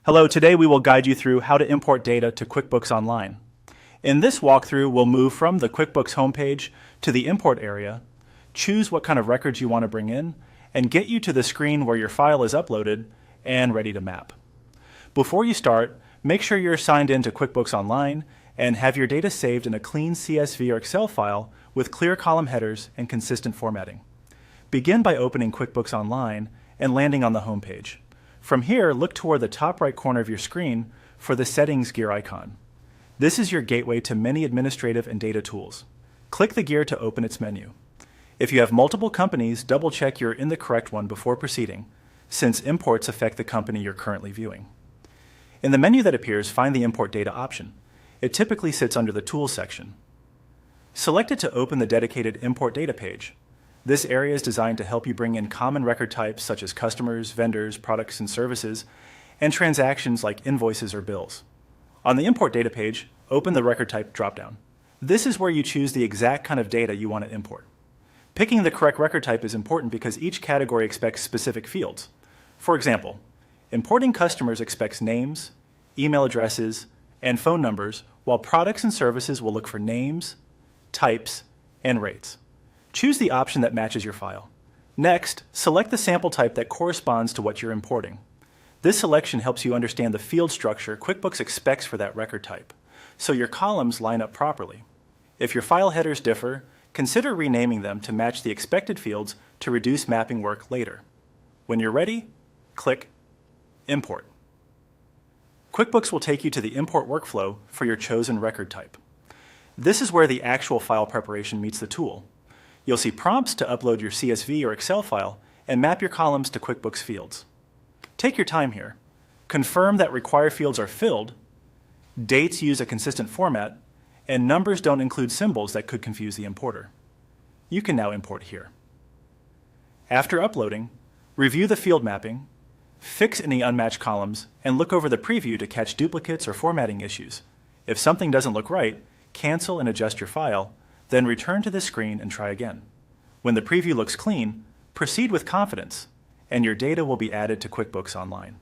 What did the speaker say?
Hello, today we will guide you through how to import data to QuickBooks Online. In this walkthrough, we'll move from the QuickBooks homepage to the import area, choose what kind of records you want to bring in, and get you to the screen where your file is uploaded and ready to map. Before you start, make sure you're signed in to QuickBooks Online and have your data saved in a clean CSV or Excel file with clear column headers and consistent formatting. Begin by opening QuickBooks Online and landing on the homepage. From here, look toward the top right corner of your screen for the Settings gear icon. This is your gateway to many administrative and data tools. Click the gear to open its menu. If you have multiple companies, double-check you're in the correct one before proceeding, since imports affect the company you're currently viewing. In the menu that appears, find the Import Data option. It typically sits under the Tools section. Select it to open the dedicated Import Data page. This area is designed to help you bring in common record types such as customers, vendors, products and services, and transactions like invoices or bills. On the Import Data page, open the Record Type dropdown. This is where you choose the exact kind of data you want to import. Picking the correct record type is important because each category expects specific fields. For example, importing customers expects names, email addresses, and phone numbers, while products and services will look for names, types, and rates. Choose the option that matches your file. Next, select the sample type that corresponds to what you're importing. This selection helps you understand the field structure QuickBooks expects for that record type, so your columns line up properly. If your file headers differ, consider renaming them to match the expected fields to reduce mapping work later. When you're ready, click Import. QuickBooks will take you to the import workflow for your chosen record type. This is where the actual file preparation meets the tool. You'll see prompts to upload your CSV or Excel file and map your columns to QuickBooks fields. Take your time here. Confirm that required fields are filled, dates use a consistent format, and numbers don't include symbols that could confuse the importer. You can now import here. After uploading, review the field mapping, fix any unmatched columns, and look over the preview to catch duplicates or formatting issues. If something doesn't look right, cancel and adjust your file, then return to the screen and try again. When the preview looks clean, proceed with confidence, and your data will be added to QuickBooks Online.